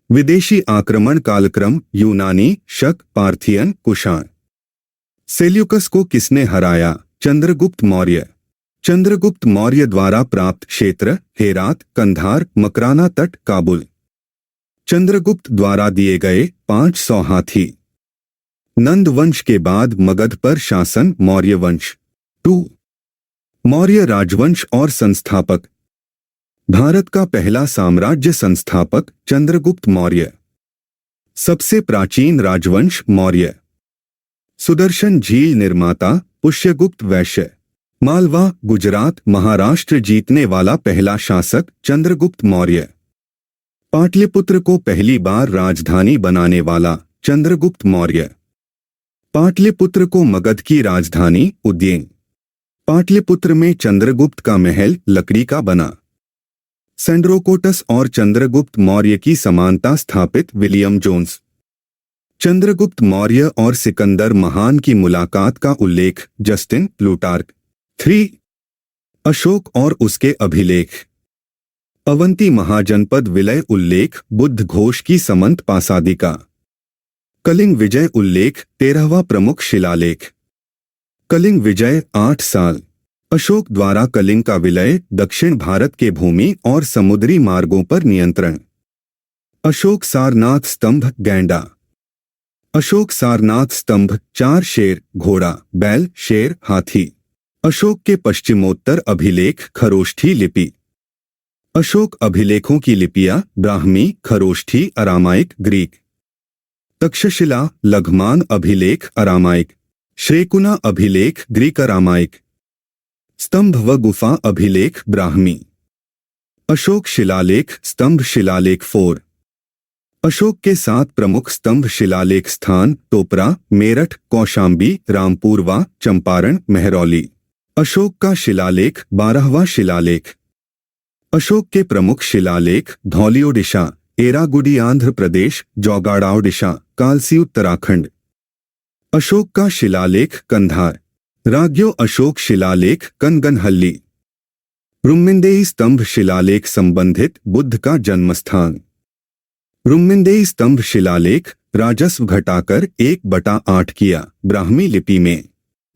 विदेशी आक्रमण कालक्रम यूनानी, शक, पार्थियन, कुषाण। सेल्यूकस को किसने हराया? चंद्रगुप्त मौर्य। चंद्रगुप्त मौर्य द्वारा प्राप्त क्षेत्र हेरात, कंधार, मकराना तट, काबुल। चंद्रगुप्त द्वारा दिए गए 500 हाथी। नंद वंश के बाद मगध पर शासन मौर्य वंश। 2 मौर्य राजवंश और संस्थापक। भारत का पहला साम्राज्य संस्थापक चंद्रगुप्त मौर्य। सबसे प्राचीन राजवंश मौर्य। सुदर्शन झील निर्माता पुष्यगुप्त वैश्य। मालवा, गुजरात, महाराष्ट्र जीतने वाला पहला शासक चंद्रगुप्त मौर्य। पाटलिपुत्र को पहली बार राजधानी बनाने वाला चंद्रगुप्त मौर्य। पाटलिपुत्र को मगध की राजधानी उज्जैन। पाटलिपुत्र में चंद्रगुप्त का महल लकड़ी का बना। सेंड्रोकोटस और चंद्रगुप्त मौर्य की समानता स्थापित विलियम जोन्स। चंद्रगुप्त मौर्य और सिकंदर महान की मुलाकात का उल्लेख जस्टिन प्लूटार्क। 3 अशोक और उसके अभिलेख। अवंती महाजनपद विलय उल्लेख बुद्ध घोष की समंत पासादिका। कलिंग विजय उल्लेख 13वां प्रमुख शिलालेख। कलिंग विजय 8 साल। अशोक द्वारा कलिंग का विलय, दक्षिण भारत के भूमि और समुद्री मार्गों पर नियंत्रण। अशोक सारनाथ स्तंभ गैंडा। अशोक सारनाथ स्तंभ 4 शेर, घोड़ा, बैल, शेर, हाथी। अशोक के पश्चिमोत्तर अभिलेख खरोष्ठी लिपि। अशोक अभिलेखों की लिपियां ब्राह्मी, खरोष्ठी, अरामाइक, ग्रीक। तक्षशिला लघुमान अभिलेख अरामाइक। श्रेकुना अभिलेख ग्रीक अरामाइक। स्तंभ व गुफा अभिलेख ब्राह्मी। अशोक शिलालेख स्तंभ शिलालेख 4। अशोक के 7 प्रमुख स्तंभ शिलालेख स्थान टोपरा, मेरठ, कौशाम्बी, रामपुरवा, चंपारण, मेहरौली। अशोक का शिलालेख 12वां शिलालेख। अशोक के प्रमुख शिलालेख धौली ओडिशा, एरागुडी आंध्र प्रदेश, जौगाड़ा ओडिशा, कालसी उत्तराखंड। अशोक का शिलालेख कंधार। राज्यो अशोक शिलालेख कनगनहल्ली। रुम्मिंदेई स्तंभ शिलालेख संबंधित बुद्ध का जन्मस्थान। रुम्मिंदेई स्तंभ शिलालेख राजस्व घटाकर 1/8 किया ब्राह्मी लिपि में।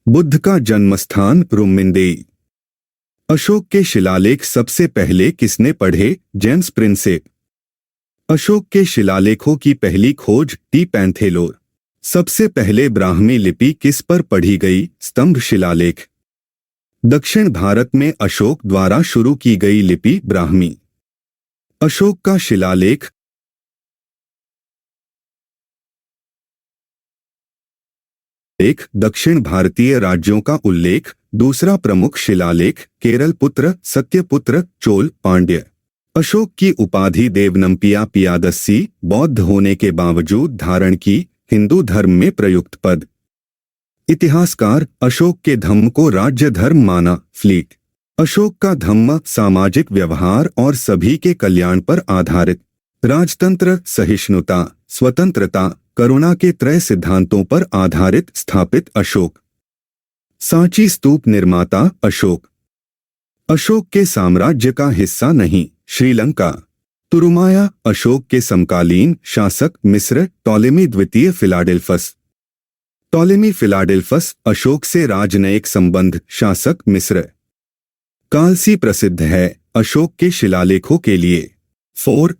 बुद्ध का जन्मस्थान रुम्मिंदेई। अशोक के शिलालेख सबसे पहले किसने पढ़े? James Prinsep. अशोक के शिलालेखों की पहली खोज टी पैंथेलोर। सबसे पहले ब्राह्मी लिपि किस पर पढ़ी गई? स्तंभ शिलालेख। दक्षिण भारत में अशोक द्वारा शुरू की गई लिपि ब्राह्मी। अशोक का शिलालेख दक्षिण भारतीय राज्यों का उल्लेख। दूसरा प्रमुख शिलालेख केरल पुत्र, सत्यपुत्र, चोल, पांड्य। अशोक की उपाधि देवनम्पिया पियादस्सी बौद्ध होने के बावजूद धारण की, हिंदू धर्म में प्रयुक्त पद। इतिहासकार अशोक के धम्म को राज्य धर्म माना। फ्लीट। अशोक का धम्म सामाजिक व्यवहार और सभी के कल्याण पर आधारित। राजतंत्र, सहिष्णुता, स्वतंत्रता, करुणा के त्रय सिद्धांतों पर आधारित स्थापित अशोक। सांची स्तूप निर्माता अशोक। अशोक के साम्राज्य का हिस्सा नहीं। श्रीलंका। तुरुमाया अशोक के समकालीन शासक मिस्र टॉलेमी द्वितीय फिलाडेल्फस। टॉलेमी फिलाडेल्फस अशोक से राजनयिक संबंध शासक मिस्र। कालसी प्रसिद्ध है अशोक के शिलालेखों के लिए। 4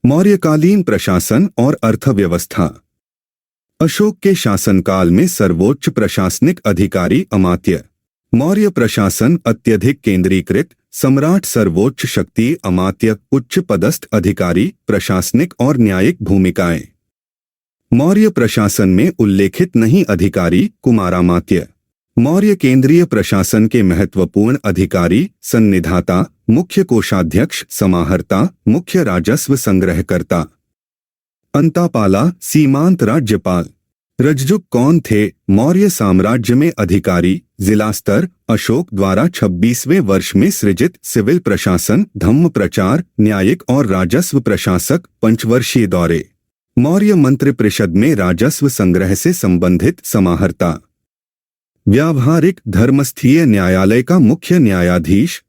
मौर्यकालीन प्रशासन और अर्थव्यवस्था। अशोक के शासनकाल में सर्वोच्च प्रशासनिक अधिकारी अमात्य। मौर्य प्रशासन अत्यधिक केंद्रीकृत। सम्राट सर्वोच्च शक्ति, अमात्य उच्च पदस्थ अधिकारी, प्रशासनिक और न्यायिक भूमिकाएं। मौर्य प्रशासन में उल्लेखित नहीं अधिकारी कुमारामात्य। मौर्य केंद्रीय प्रशासन के महत्वपूर्ण अधिकारी संनिधाता, मुख्य कोषाध्यक्ष, समाहर्ता, मुख्य राजस्व संग्रहकर्ता। अंतापाला सीमांत राज्यपाल। रज्जुक कौन थे? मौर्य साम्राज्य में अधिकारी, जिला स्तर। अशोक द्वारा 26वें वर्ष में सृजित सिविल प्रशासन, धम्म प्रचार, न्यायिक और राजस्व प्रशासक, पंचवर्षीय दौरे। मौर्य मंत्रिपरिषद में राजस्व संग्रह से संबंधित समाहर्ता। व्यावहारिक धर्मस्थीय न्यायालय का मुख्य न्यायाधीश।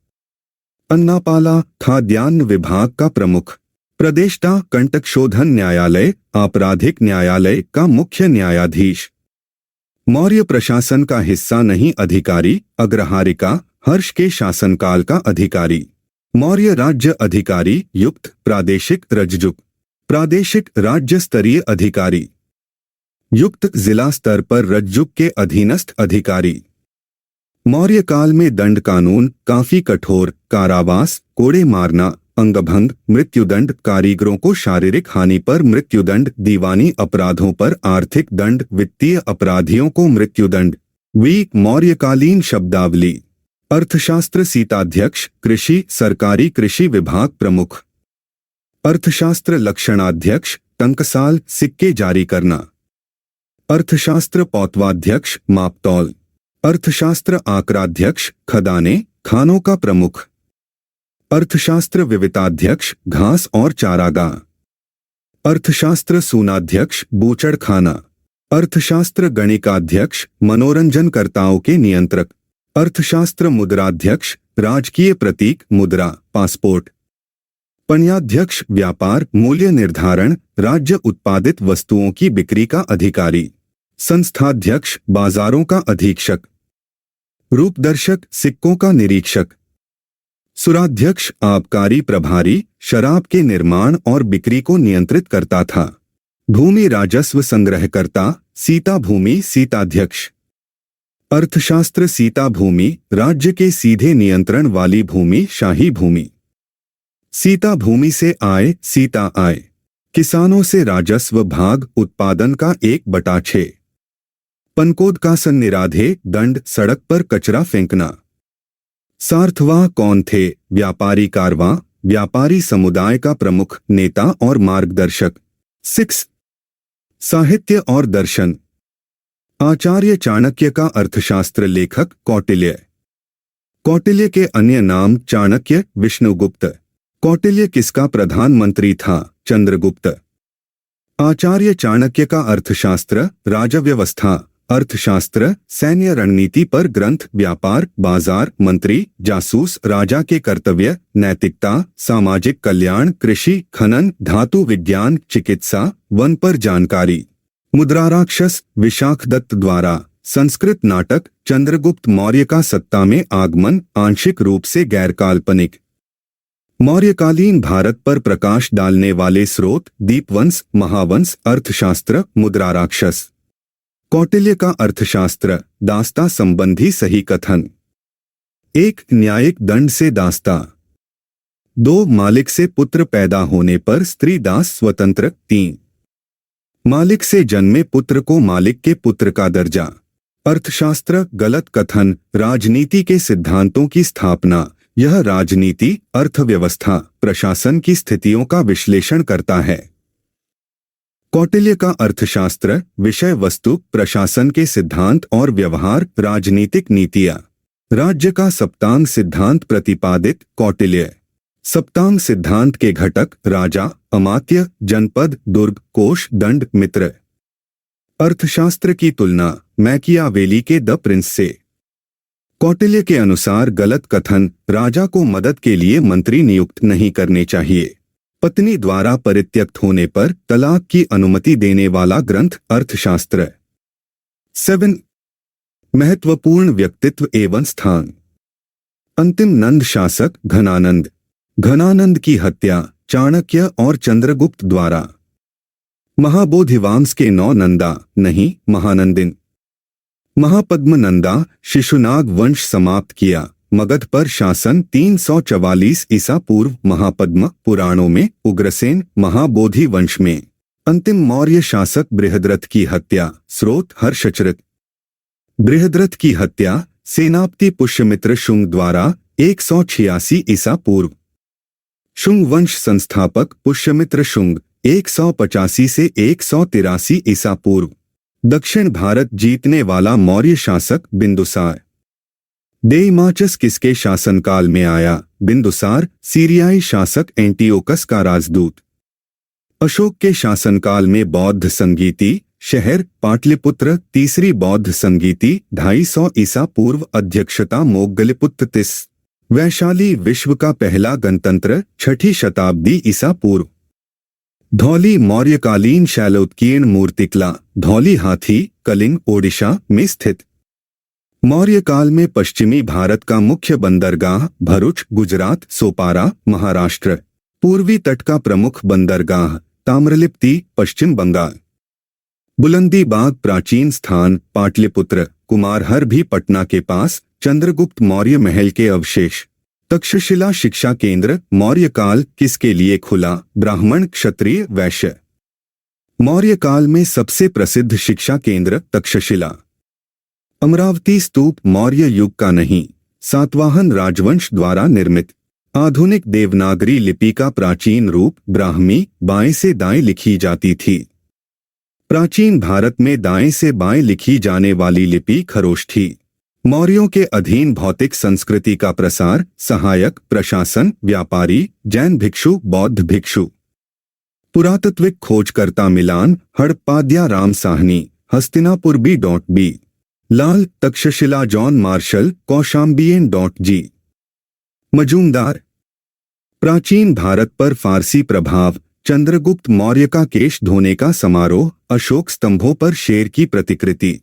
अन्नापाला खाद्यान्न विभाग का प्रमुख। प्रदेष्टा कंटक शोधन न्यायालय आपराधिक न्यायालय का मुख्य न्यायाधीश। मौर्य प्रशासन का हिस्सा नहीं अधिकारी अग्रहारिका हर्ष के शासनकाल का अधिकारी। मौर्य राज्य अधिकारी युक्त प्रादेशिक रजजुक प्रादेशिक राज्य स्तरीय अधिकारी। युक्त जिला स्तर पर रज्जुक के अधीनस्थ अधिकारी। मौर्य काल में दंड कानून काफी कठोर, कारावास, कोड़े मारना, अंगभंग, मृत्युदंड, कारीगरों को शारीरिक हानि पर मृत्युदंड, दीवानी अपराधों पर आर्थिक दंड, वित्तीय अपराधियों को मृत्युदंड। मौर्यकालीन शब्दावली। अर्थशास्त्र सीताध्यक्ष कृषि सरकारी कृषि विभाग प्रमुख। अर्थशास्त्र लक्षणाध्यक्ष टंकसाल सिक्के जारी करना। अर्थशास्त्र पौतवाध्यक्ष मापतौल। अर्थशास्त्र आंकड़ाध्यक्ष खदाने खानों का प्रमुख। अर्थशास्त्र विविताध्यक्ष घास और चारागाह। अर्थशास्त्र सूनाध्यक्ष बूचड़ खाना। अर्थशास्त्र गणिकाध्यक्ष मनोरंजनकर्ताओं के नियंत्रक। अर्थशास्त्र मुद्राध्यक्ष राजकीय प्रतीक मुद्रा पासपोर्ट। पण्याध्यक्ष व्यापार मूल्य निर्धारण राज्य उत्पादित वस्तुओं की बिक्री का अधिकारी। संस्थाध्यक्ष बाजारों का अधीक्षक। रूपदर्शक सिक्कों का निरीक्षक। सुराध्यक्ष आबकारी प्रभारी शराब के निर्माण और बिक्री को नियंत्रित करता था। भूमि राजस्व संग्रहकर्ता सीता भूमि सीताध्यक्ष। अर्थशास्त्र सीता भूमि राज्य के सीधे नियंत्रण वाली भूमि शाही भूमि। सीता भूमि से आय सीता आय। किसानों से राजस्व भाग उत्पादन का 1/6। पनकोद का निराधे दंड सड़क पर कचरा फेंकना। सार्थवाह कौन थे? व्यापारी कारवां व्यापारी समुदाय का प्रमुख नेता और मार्गदर्शक। 6 साहित्य और दर्शन। आचार्य चाणक्य का अर्थशास्त्र लेखक कौटिल्य। कौटिल्य के अन्य नाम चाणक्य विष्णुगुप्त। कौटिल्य किसका प्रधानमंत्री था? चंद्रगुप्त। आचार्य चाणक्य का अर्थशास्त्र राजव्यवस्था अर्थशास्त्र सैन्य रणनीति पर ग्रंथ व्यापार बाजार मंत्री जासूस राजा के कर्तव्य नैतिकता सामाजिक कल्याण कृषि खनन धातु विज्ञान चिकित्सा वन पर जानकारी। मुद्राराक्षस विशाखदत्त द्वारा संस्कृत नाटक चंद्रगुप्त मौर्य का सत्ता में आगमन आंशिक रूप से गैर काल्पनिक। मौर्यकालीन भारत पर प्रकाश डालने वाले स्रोत दीपवंश महावंश अर्थशास्त्र मुद्राराक्षस। कौटिल्य का अर्थशास्त्र दास्ता संबंधी सही कथन। 1 न्यायिक दंड से दास्ता। 2 मालिक से पुत्र पैदा होने पर स्त्री दास स्वतंत्र। 3 मालिक से जन्मे पुत्र को मालिक के पुत्र का दर्जा। अर्थशास्त्र गलत कथन राजनीति के सिद्धांतों की स्थापना। यह राजनीति अर्थव्यवस्था प्रशासन की स्थितियों का विश्लेषण करता है। कौटिल्य का अर्थशास्त्र विषय वस्तु प्रशासन के सिद्धांत और व्यवहार राजनीतिक नीतियां। राज्य का सप्तांग सिद्धांत प्रतिपादित कौटिल्य। सप्तांग सिद्धांत के घटक राजा अमात्य जनपद दुर्ग कोष दंड मित्र। अर्थशास्त्र की तुलना मैकियावेली के द प्रिंस से। कौटिल्य के अनुसार गलत कथन राजा को मदद के लिए मंत्री नियुक्त नहीं करने चाहिए। पत्नी द्वारा परित्यक्त होने पर तलाक की अनुमति देने वाला ग्रंथ अर्थशास्त्र। 7 महत्वपूर्ण व्यक्तित्व एवं स्थान। अंतिम नंद शासक घनानंद। घनानंद की हत्या चाणक्य और चंद्रगुप्त द्वारा। महाबोधिवांश के 9 नंदा नहीं महानंदिन। महापद्मनंदा शिशुनाग वंश समाप्त किया। मगध पर शासन 344 ईसा पूर्व। महापद्म पुराणों में उग्रसेन महाबोधि वंश में। अंतिम मौर्य शासक बृहद्रथ की हत्या स्रोत हर्षचरित। बृहद्रथ की हत्या सेनापति पुष्यमित्र शुंग द्वारा 186 ईसा पूर्व। शुंग वंश संस्थापक पुष्यमित्र शुंग 185 से 183 ईसा पूर्व। दक्षिण भारत जीतने वाला मौर्य शासक बिंदुसार। डेइमाचस किसके शासनकाल में आया? बिंदुसार सीरियाई शासक एंटियोकस का राजदूत। अशोक के शासनकाल में बौद्ध संगीति शहर पाटलिपुत्र। तीसरी बौद्ध संगीति 250 ईसा पूर्व। अध्यक्षता मोगलिपुत्र 30। वैशाली विश्व का पहला गणतंत्र 6ठी शताब्दी ईसा पूर्व। धौली मौर्यकालीन शैलोत्कीर्ण मूर्तिकला, धौली हाथी, कलिंग, ओडिशा में स्थित। मौर्य काल में पश्चिमी भारत का मुख्य बंदरगाह भरूच, गुजरात, सोपारा, महाराष्ट्र। पूर्वी तट का प्रमुख बंदरगाह ताम्रलिप्ति, पश्चिम बंगाल। बुलंदी बाग प्राचीन स्थान पाटलिपुत्र, कुमारहर भी पटना के पास, चंद्रगुप्त मौर्य महल के अवशेष। तक्षशिला शिक्षा केंद्र मौर्य काल किसके लिए खुला? ब्राह्मण, क्षत्रिय, वैश्य। मौर्य काल में सबसे प्रसिद्ध शिक्षा केंद्र तक्षशिला। अमरावती स्तूप मौर्य युग का नहीं, सातवाहन राजवंश द्वारा निर्मित। आधुनिक देवनागरी लिपि का प्राचीन रूप ब्राह्मी, बाएं से दाएं लिखी जाती थी। प्राचीन भारत में दाएं से बाएं लिखी जाने वाली लिपि खरोष्ठ थी। मौर्यों के अधीन भौतिक संस्कृति का प्रसार, सहायक, प्रशासन, व्यापारी, जैन भिक्षु, बौद्ध भिक्षु। पुरातत्विक खोजकर्ता मिलान हड़प्पाद्या राम साहनी, हस्तिनापुर बी. लाल, तक्षशिला जॉन मार्शल, कौशाम्बियन.जी. मजूमदार। प्राचीन भारत पर फारसी प्रभाव, चंद्रगुप्त मौर्य का केश धोने का समारोह, अशोक स्तंभों पर शेर की प्रतिकृति।